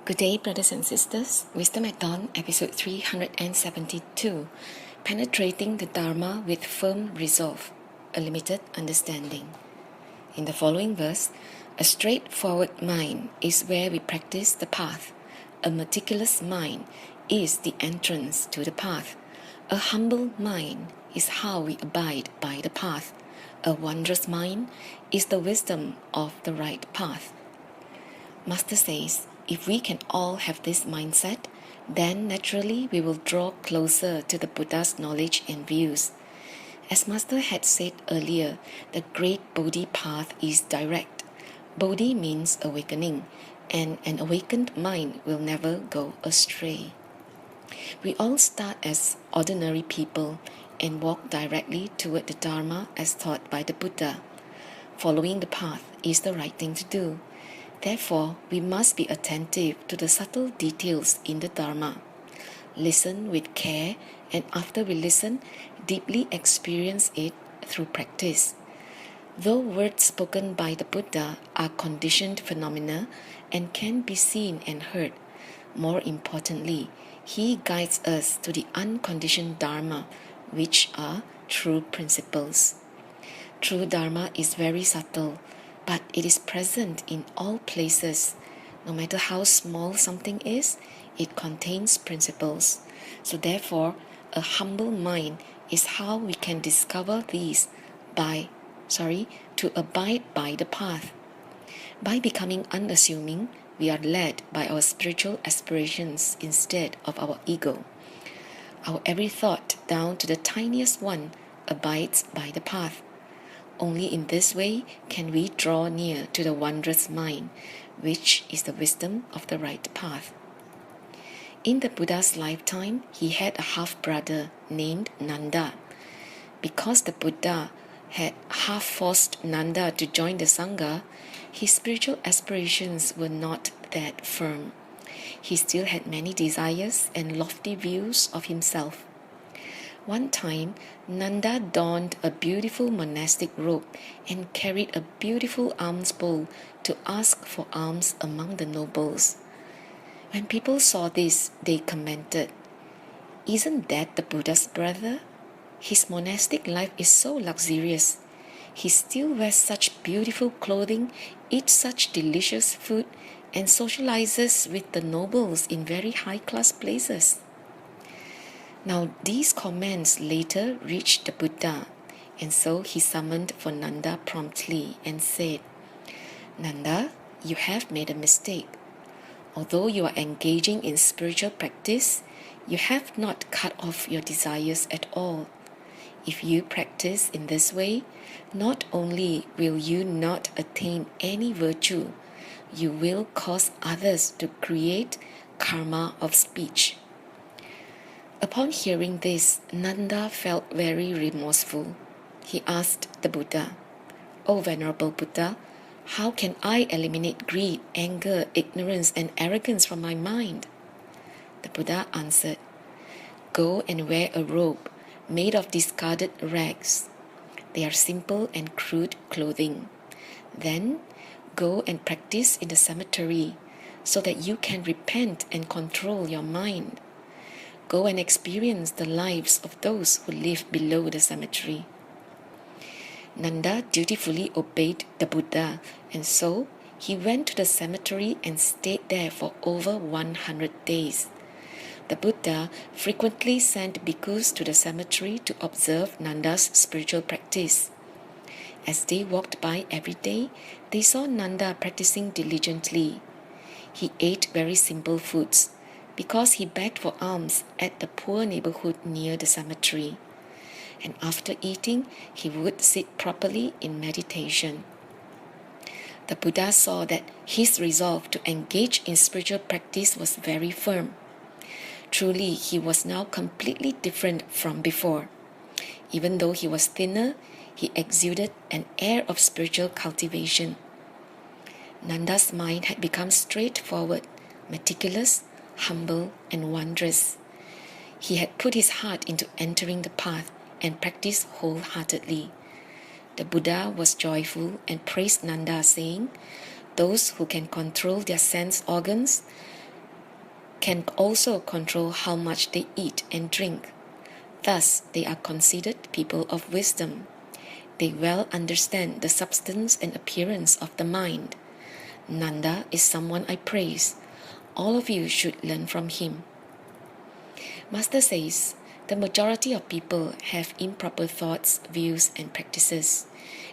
Good day, brothers and sisters. Wisdom at Dawn, episode 372. Penetrating the Dharma with firm resolve, a limited understanding. In the following verse, a straightforward mind is where we practice the path. A meticulous mind is the entrance to the path. A humble mind is how we abide by the path. A wondrous mind is the wisdom of the right path. Master says, if we can all have this mindset, then naturally we will draw closer to the Buddha's knowledge and views. As Master had said earlier, the great Bodhi path is direct. Bodhi means awakening, and an awakened mind will never go astray. We all start as ordinary people and walk directly toward the Dharma as taught by the Buddha. Following the path is the right thing to do. Therefore, we must be attentive to the subtle details in the Dharma. Listen with care, and after we listen, deeply experience it through practice. Though words spoken by the Buddha are conditioned phenomena and can be seen and heard, more importantly, he guides us to the unconditioned Dharma, which are true principles. True Dharma is very subtle, but it is present in all places. No matter how small something is, it contains principles. So therefore, a humble mind is how we can discover these to abide by the path. By becoming unassuming, we are led by our spiritual aspirations instead of our ego. Our every thought, down to the tiniest one, abides by the path. Only in this way can we draw near to the wondrous mind, which is the wisdom of the right path. In the Buddha's lifetime, he had a half-brother named Nanda. Because the Buddha had half-forced Nanda to join the Sangha, his spiritual aspirations were not that firm. He still had many desires and lofty views of himself. One time, Nanda donned a beautiful monastic robe and carried a beautiful alms bowl to ask for alms among the nobles. When people saw this, they commented, "Isn't that the Buddha's brother? His monastic life is so luxurious. He still wears such beautiful clothing, eats such delicious food, and socializes with the nobles in very high-class places." Now, these comments later reached the Buddha, and so he summoned for Nanda promptly and said, "Nanda, you have made a mistake. Although you are engaging in spiritual practice, you have not cut off your desires at all. If you practice in this way, not only will you not attain any virtue, you will cause others to create karma of speech." Upon hearing this, Nanda felt very remorseful. He asked the Buddha, "O Venerable Buddha, how can I eliminate greed, anger, ignorance, and arrogance from my mind?" The Buddha answered, "Go and wear a robe made of discarded rags. They are simple and crude clothing. Then go and practice in the cemetery so that you can repent and control your mind. Go and experience the lives of those who live below the cemetery." Nanda dutifully obeyed the Buddha, and so he went to the cemetery and stayed there for over 100 days. The Buddha frequently sent bhikkhus to the cemetery to observe Nanda's spiritual practice. As they walked by every day, they saw Nanda practicing diligently. He ate very simple foods, because he begged for alms at the poor neighborhood near the cemetery. And after eating, he would sit properly in meditation. The Buddha saw that his resolve to engage in spiritual practice was very firm. Truly, he was now completely different from before. Even though he was thinner, he exuded an air of spiritual cultivation. Nanda's mind had become straightforward, meticulous, humble, and wondrous. He had put his heart into entering the path and practiced wholeheartedly. The Buddha was joyful and praised Nanda, saying, "Those who can control their sense organs can also control how much they eat and drink. Thus, they are considered people of wisdom. They well understand the substance and appearance of the mind. Nanda is someone I praise. All of you should learn from him. Master says, the majority of people have improper thoughts, views, and practices,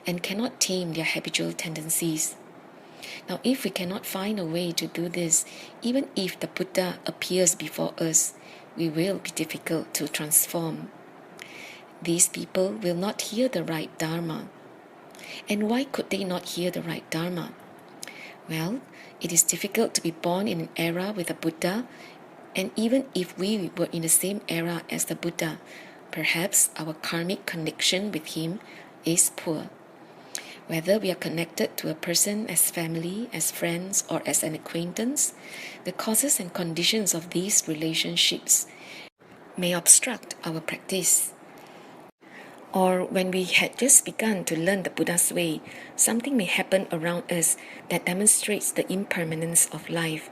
and cannot tame their habitual tendencies. Now, if we cannot find a way to do this, even if the Buddha appears before us, we will be difficult to transform. These people will not hear the right Dharma. And why could they not hear the right Dharma? Well, it is difficult to be born in an era with a Buddha, and even if we were in the same era as the Buddha, perhaps our karmic connection with him is poor. Whether we are connected to a person as family, as friends, or as an acquaintance, the causes and conditions of these relationships may obstruct our practice. Or when we had just begun to learn the Buddha's way, something may happen around us that demonstrates the impermanence of life.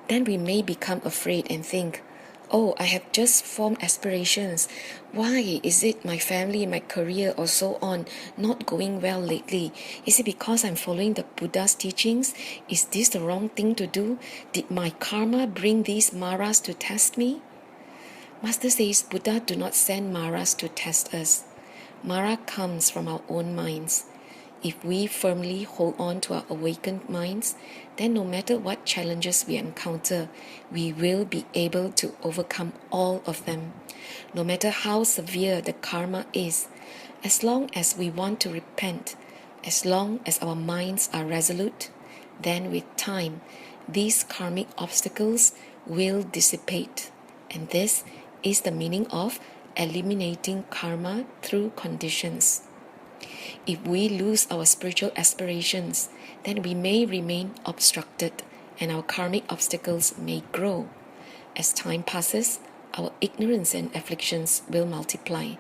Then we may become afraid and think, oh, I have just formed aspirations. Why is it my family, my career, or so on not going well lately? Is it because I'm following the Buddha's teachings? Is this the wrong thing to do? Did my karma bring these maras to test me? Master says Buddha do not send maras to test us. Mara comes from our own minds. If we firmly hold on to our awakened minds, then no matter what challenges we encounter, we will be able to overcome all of them. No matter how severe the karma is, as long as we want to repent, as long as our minds are resolute, then with time, these karmic obstacles will dissipate. And this is the meaning of eliminating karma through conditions. If we lose our spiritual aspirations, then we may remain obstructed and our karmic obstacles may grow. As time passes, our ignorance and afflictions will multiply.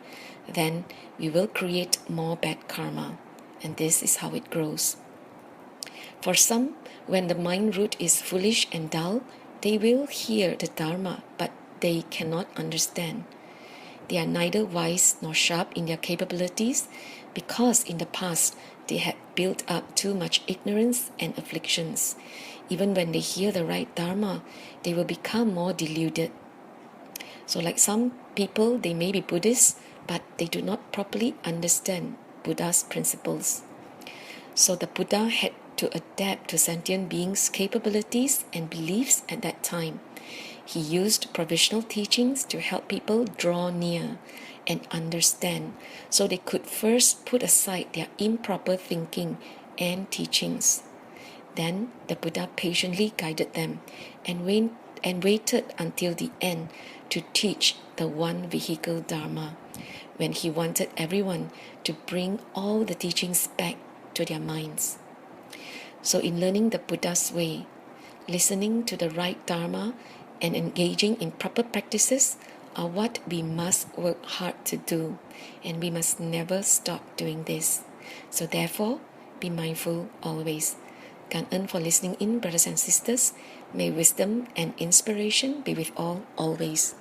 Then we will create more bad karma, and this is how it grows. For some, when the mind root is foolish and dull, they will hear the Dharma, but they cannot understand. They are neither wise nor sharp in their capabilities because in the past they had built up too much ignorance and afflictions. Even when they hear the right Dharma, they will become more deluded. So like some people, they may be Buddhists, but they do not properly understand Buddha's principles. So the Buddha had to adapt to sentient beings' capabilities and beliefs at that time. He used provisional teachings to help people draw near and understand, so they could first put aside their improper thinking and teachings. Then the Buddha patiently guided them and waited until the end to teach the one vehicle Dharma, when he wanted everyone to bring all the teachings back to their minds. So in learning the Buddha's way, listening to the right Dharma, and engaging in proper practices are what we must work hard to do, and we must never stop doing this. So therefore, be mindful always.感恩 for listening in, brothers and sisters. May wisdom and inspiration be with all always.